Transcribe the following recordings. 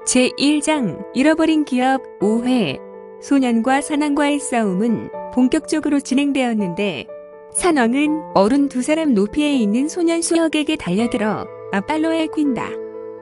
제1장 잃어버린 기억 5회 소년과 산왕과의 싸움은 본격적으로 진행되었는데 산왕은 어른 두 사람 높이에 있는 소년 수혁에게 달려들어 앞발로 홱힌다.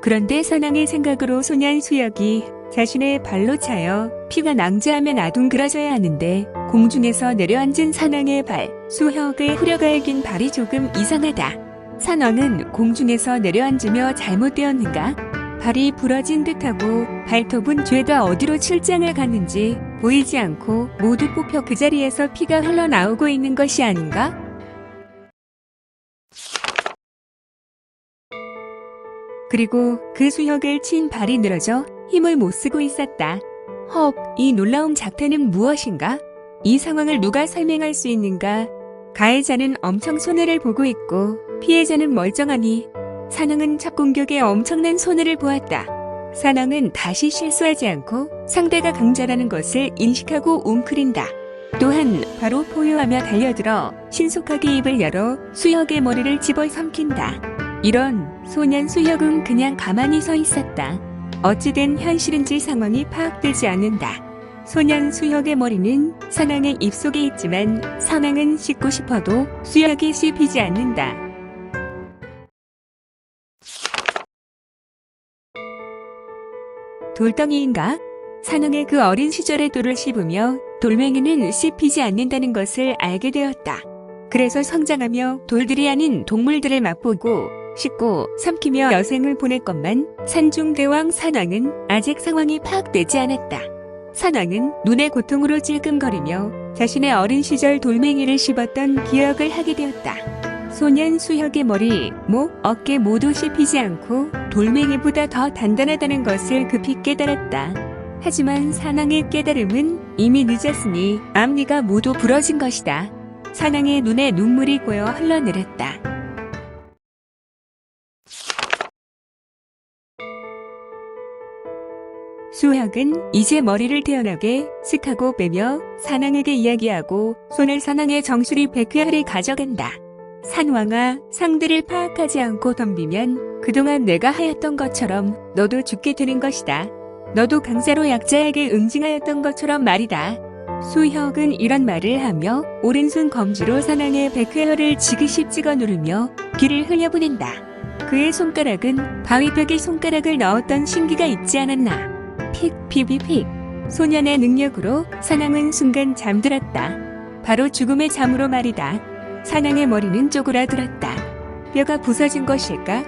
그런데 산왕의 생각으로 소년 수혁이 자신의 발로 차여 피가 낭자하면 아둥그러져야 하는데 공중에서 내려앉은 산왕의 발, 수혁의 후려갈긴 발이 조금 이상하다. 산왕은 공중에서 내려앉으며 잘못되었는가? 발이 부러진 듯하고 발톱은 죄다 어디로 출장을 갔는지 보이지 않고 모두 뽑혀 그 자리에서 피가 흘러나오고 있는 것이 아닌가? 그리고 그 수혁을 친 발이 늘어져 힘을 못 쓰고 있었다. 헉, 이 놀라운 작태는 무엇인가? 이 상황을 누가 설명할 수 있는가? 가해자는 엄청 손해를 보고 있고 피해자는 멀쩡하니 산왕은 첫 공격에 엄청난 손해를 보았다. 산왕은 다시 실수하지 않고 상대가 강자라는 것을 인식하고 웅크린다. 또한 바로 포효하며 달려들어 신속하게 입을 열어 수혁의 머리를 집어삼킨다. 이런 소년 수혁은 그냥 가만히 서 있었다. 어찌된 현실인지 상황이 파악되지 않는다. 소년 수혁의 머리는 산왕의 입속에 있지만 산왕은 씻고 싶어도 수혁이 씹히지 않는다. 돌덩이인가? 산왕의 그 어린 시절의 돌을 씹으며 돌멩이는 씹히지 않는다는 것을 알게 되었다. 그래서 성장하며 돌들이 아닌 동물들을 맛보고 씻고 삼키며 여생을 보냈건만 산중대왕 산왕은 아직 상황이 파악되지 않았다. 산왕은 눈의 고통으로 찔끔거리며 자신의 어린 시절 돌멩이를 씹었던 기억을 하게 되었다. 소년 수혁의 머리, 목, 어깨 모두 씹히지 않고 돌멩이보다 더 단단하다는 것을 급히 깨달았다. 하지만 산왕의 깨달음은 이미 늦었으니 앞니가 모두 부러진 것이다. 산왕의 눈에 눈물이 고여 흘러내렸다. 수혁은 이제 머리를 태어나게 슥 하고 빼며 산왕에게 이야기하고 손을 산왕의 정수리 백회알을 가져간다. 산왕아, 상대를 파악하지 않고 덤비면 그동안 내가 하였던 것처럼 너도 죽게 되는 것이다. 너도 강자로 약자에게 응징하였던 것처럼 말이다. 수혁은 이런 말을 하며 오른손 검지로 산왕의 백회혈을 지그시 찍어 누르며 기를 흘려보낸다. 그의 손가락은 바위벽에 손가락을 넣었던 신기가 있지 않았나. 픽 피비픽. 소년의 능력으로 산왕은 순간 잠들었다. 바로 죽음의 잠으로 말이다. 산왕의 머리는 쪼그라들었다. 뼈가 부서진 것일까?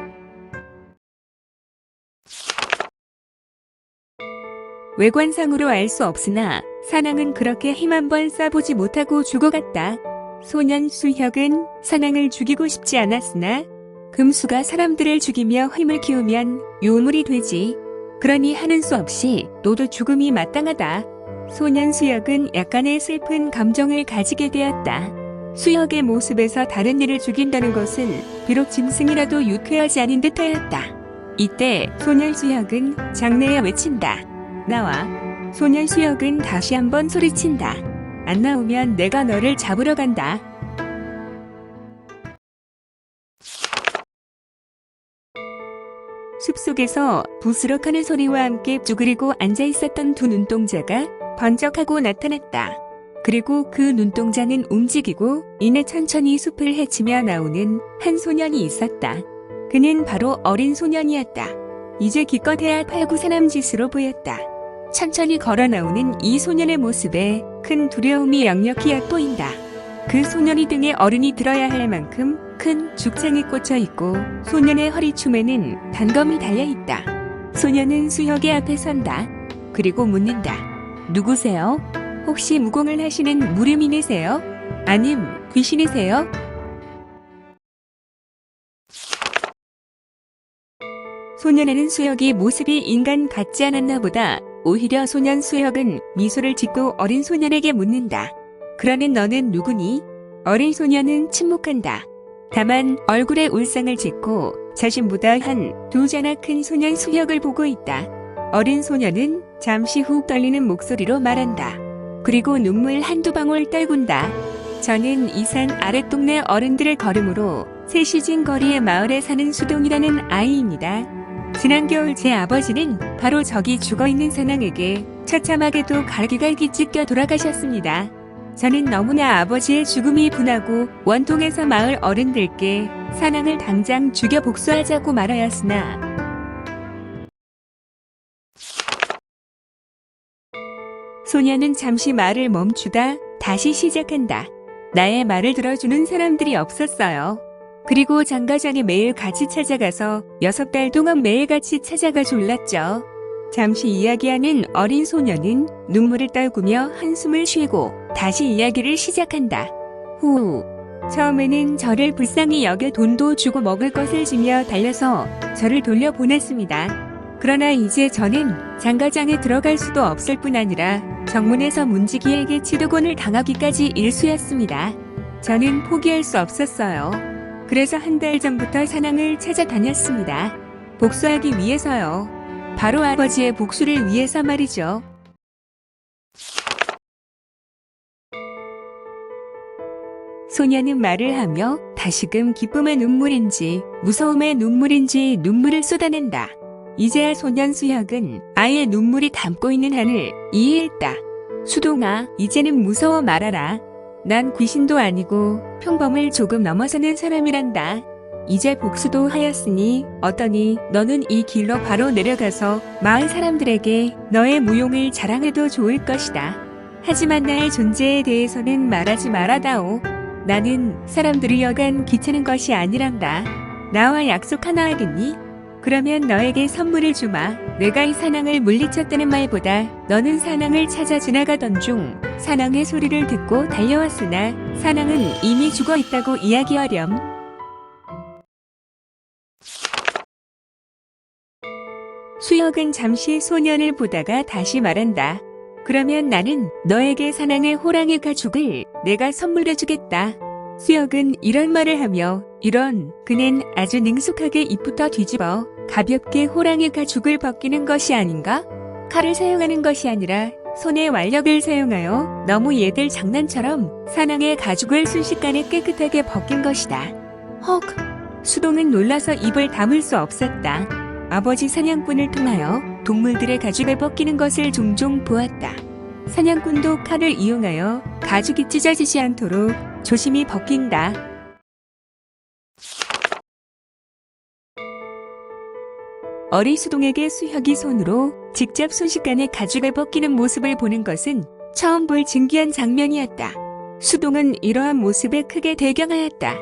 외관상으로 알 수 없으나 산왕은 그렇게 힘 한 번 쏴보지 못하고 죽어갔다. 소년 수혁은 산왕을 죽이고 싶지 않았으나 금수가 사람들을 죽이며 힘을 키우면 요물이 되지. 그러니 하는 수 없이 너도 죽음이 마땅하다. 소년 수혁은 약간의 슬픈 감정을 가지게 되었다. 수혁의 모습에서 다른 이를 죽인다는 것은 비록 짐승이라도 유쾌하지 않은 듯하였다. 이때 소년 수혁은 장래에 외친다. 나와. 소년 수혁은 다시 한번 소리친다. 안 나오면 내가 너를 잡으러 간다. 숲속에서 부스럭하는 소리와 함께 쭈그리고 앉아있었던 두 눈동자가 번쩍하고 나타났다. 그리고 그 눈동자는 움직이고 이내 천천히 숲을 헤치며 나오는 한 소년이 있었다. 그는 바로 어린 소년이었다. 이제 기껏해야 8~9사남짓으로 보였다. 천천히 걸어 나오는 이 소년의 모습에 큰 두려움이 역력히 엿보인다. 그 소년이 등에 어른이 들어야 할 만큼 큰 죽창이 꽂혀 있고 소년의 허리춤에는 단검이 달려 있다. 소년은 수혁의 앞에 선다. 그리고 묻는다. 누구세요? 혹시 무공을 하시는 무렴이세요? 아님 귀신이세요? 소년에는 수혁이 모습이 인간 같지 않았나 보다. 오히려 소년 수혁은 미소를 짓고 어린 소년에게 묻는다. 그러는 너는 누구니? 어린 소년은 침묵한다. 다만 얼굴에 울상을 짓고 자신보다 한2 자나 큰 소년 수혁을 보고 있다. 어린 소년은 잠시 후 떨리는 목소리로 말한다. 그리고 눈물 한두 방울 떨군다. 저는 이산 아랫동네 어른들을 걸음으로 세시진 거리의 마을에 사는 수동이라는 아이입니다. 지난 겨울 제 아버지는 바로 저기 죽어있는 산왕에게 처참하게도 갈기갈기 찢겨 돌아가셨습니다. 저는 너무나 아버지의 죽음이 분하고 원통해서 마을 어른들께 산왕을 당장 죽여 복수하자고 말하였으나 소녀는 잠시 말을 멈추다 다시 시작한다. 나의 말을 들어주는 사람들이 없었어요. 그리고 장가장에 매일 같이 찾아가서 6달 동안 매일같이 찾아가 졸랐죠. 잠시 이야기하는 어린 소녀는 눈물을 떨구며 한숨을 쉬고 다시 이야기를 시작한다. 후. 처음에는 저를 불쌍히 여겨 돈도 주고 먹을 것을 주며 달려서 저를 돌려보냈습니다. 그러나 이제 저는 장가장에 들어갈 수도 없을 뿐 아니라 정문에서 문지기에게 치도곤을 당하기까지 일쑤였습니다. 저는 포기할 수 없었어요. 그래서 한 달 전부터 산왕을 찾아다녔습니다. 복수하기 위해서요. 바로 아버지의 복수를 위해서 말이죠. 소녀는 말을 하며 다시금 기쁨의 눈물인지 무서움의 눈물인지 눈물을 쏟아낸다. 이제야 소년 수혁은 아예 눈물이 담고 있는 한을 이해했다. 수동아, 이제는 무서워 말아라. 난 귀신도 아니고 평범을 조금 넘어서는 사람이란다. 이제 복수도 하였으니 어떠니 너는 이 길로 바로 내려가서 마을 사람들에게 너의 무용을 자랑해도 좋을 것이다. 하지만 나의 존재에 대해서는 말하지 말아다오. 나는 사람들이 여간 귀찮은 것이 아니란다. 나와 약속 하나 하겠니? 그러면 너에게 선물을 주마. 내가 이 산왕을 물리쳤다는 말보다 너는 산왕을 찾아 지나가던 중 산왕의 소리를 듣고 달려왔으나 산왕은 이미 죽어 있다고 이야기하렴. 수혁은 잠시 소년을 보다가 다시 말한다. 그러면 나는 너에게 산왕의 호랑이 가죽을 내가 선물해주겠다. 수혁은 이런 말을 하며 그는 아주 능숙하게 입부터 뒤집어 가볍게 호랑이 가죽을 벗기는 것이 아닌가? 칼을 사용하는 것이 아니라 손의 완력을 사용하여 너무 얘들 장난처럼 산왕의 가죽을 순식간에 깨끗하게 벗긴 것이다. 헉! 수동은 놀라서 입을 다물 수 없었다. 아버지 사냥꾼을 통하여 동물들의 가죽을 벗기는 것을 종종 보았다. 사냥꾼도 칼을 이용하여 가죽이 찢어지지 않도록 조심히 벗긴다. 어리수동에게 수혁이 손으로 직접 순식간에 가죽을 벗기는 모습을 보는 것은 처음 볼 진기한 장면이었다. 수동은 이러한 모습에 크게 대경하였다.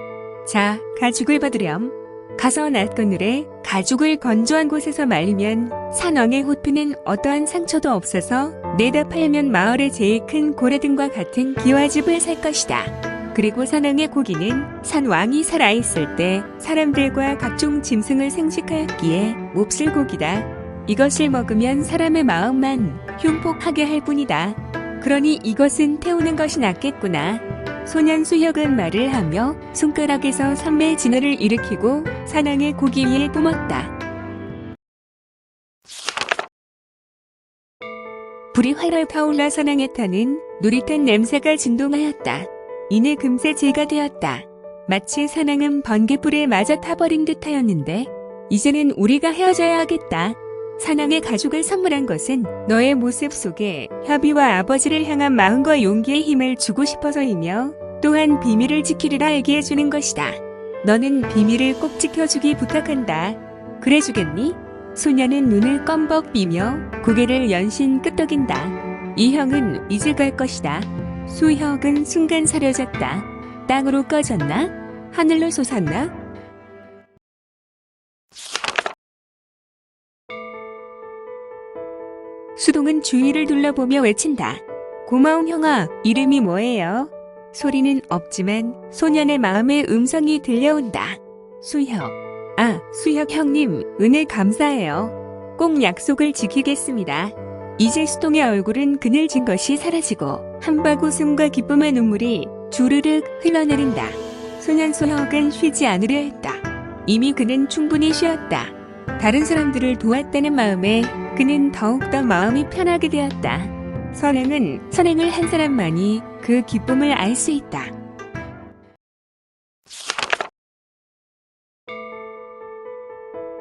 자, 가죽을 받으렴. 가서 낮 그늘에 가죽을 건조한 곳에서 말리면 산왕의 호피는 어떠한 상처도 없어서 내다 팔면 마을의 제일 큰 고래등과 같은 기와집을 살 것이다. 그리고 산왕의 고기는 산왕이 살아있을 때 사람들과 각종 짐승을 생식하였기에 몹쓸 고기다. 이것을 먹으면 사람의 마음만 흉폭하게 할 뿐이다. 그러니 이것은 태우는 것이 낫겠구나. 소년 수혁은 말을 하며 손가락에서 산매의 진화를 일으키고 산왕의 고기 위에 뿜었다. 불이 활활 타올라 산왕에 타는 누릿한 냄새가 진동하였다. 이내 금세 재가 되었다. 마치 산왕은 번갯불에 맞아 타버린 듯하였는데 이제는 우리가 헤어져야 하겠다. 산왕의 가죽을 선물한 것은 너의 모습 속에 협의와 아버지를 향한 마음과 용기의 힘을 주고 싶어서이며 또한 비밀을 지키리라 얘기해주는 것이다. 너는 비밀을 꼭 지켜주기 부탁한다. 그래주겠니? 소녀는 눈을 껌벅 비며 고개를 연신 끄덕인다. 이 형은 이제 갈 것이다. 수혁은 순간 사려졌다. 땅으로 꺼졌나? 하늘로 솟았나? 수동은 주위를 둘러보며 외친다. 고마운 형아, 이름이 뭐예요? 소리는 없지만 소년의 마음에 음성이 들려온다. 수혁. 아, 수혁 형님, 은혜 감사해요. 꼭 약속을 지키겠습니다. 이제 수동의 얼굴은 그늘진 것이 사라지고 한박 웃음과 기쁨의 눈물이 주르륵 흘러내린다. 소년 수혁은 쉬지 않으려 했다. 이미 그는 충분히 쉬었다. 다른 사람들을 도왔다는 마음에 그는 더욱더 마음이 편하게 되었다. 선행을 한 사람만이 그 기쁨을 알 수 있다.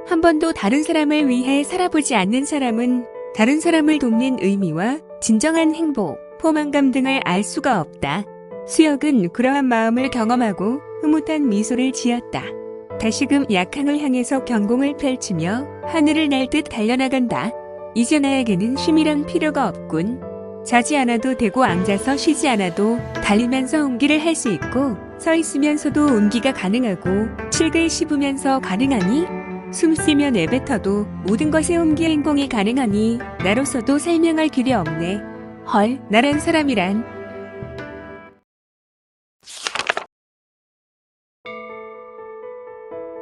한 번도 다른 사람을 위해 살아보지 않는 사람은 다른 사람을 돕는 의미와 진정한 행복, 포만감 등을 알 수가 없다. 수혁은 그러한 마음을 경험하고 흐뭇한 미소를 지었다. 다시금 약항을 향해서 경공을 펼치며 하늘을 날 듯 달려나간다. 이제 나에게는 쉼이란 필요가 없군. 자지 않아도 되고 앉아서 쉬지 않아도 달리면서 옹기를 할 수 있고 서 있으면서도 옹기가 가능하고 칠글 씹으면서 가능하니 숨 쉬며 내뱉어도 모든 것의 옹기 행공이 가능하니 나로서도 설명할 길이 없네. 헐, 나란 사람이란.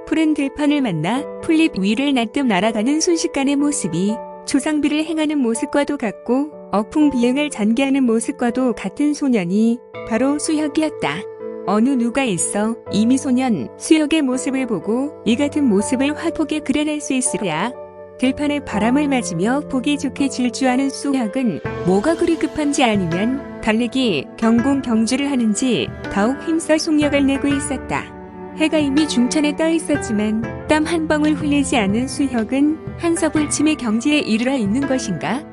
푸른 들판을 만나 풀잎 위를 날듯 날아가는 순식간의 모습이 조상비를 행하는 모습과도 같고 어풍비행을 전개하는 모습과도 같은 소년이 바로 수혁이었다. 어느 누가 있어 이미 소년 수혁의 모습을 보고 이 같은 모습을 화폭에 그려낼 수 있으랴. 들판에 바람을 맞으며 보기 좋게 질주하는 수혁은 뭐가 그리 급한지 아니면 달리기, 경공, 경주를 하는지 더욱 힘써 속력을 내고 있었다. 해가 이미 중천에 떠 있었지만 땀 한 방울 흘리지 않는 수혁은 한서불침의 경지에 이르러 있는 것인가?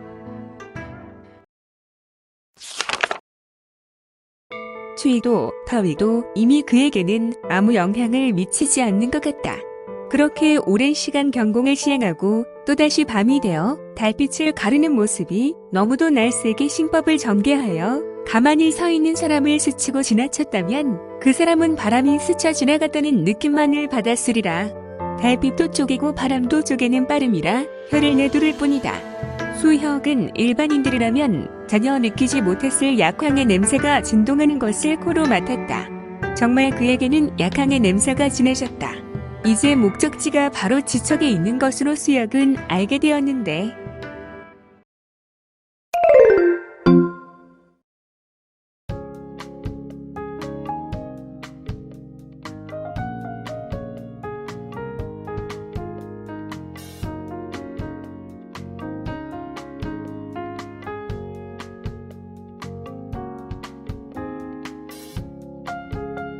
추위도 더위도 이미 그에게는 아무 영향을 미치지 않는 것 같다. 그렇게 오랜 시간 경공을 시행하고 또다시 밤이 되어 달빛을 가르는 모습이 너무도 날쌔게 신법을 전개하여 가만히 서 있는 사람을 스치고 지나쳤다면 그 사람은 바람이 스쳐 지나갔다는 느낌만을 받았으리라. 달빛도 쪼개고 바람도 쪼개는 빠름이라 혀를 내두를 뿐이다. 수혁은 일반인들이라면 전혀 느끼지 못했을 약황의 냄새가 진동하는 것을 코로 맡았다. 정말 그에게는 약황의 냄새가 진해졌다. 이제 목적지가 바로 지척에 있는 것으로 수혁은 알게 되었는데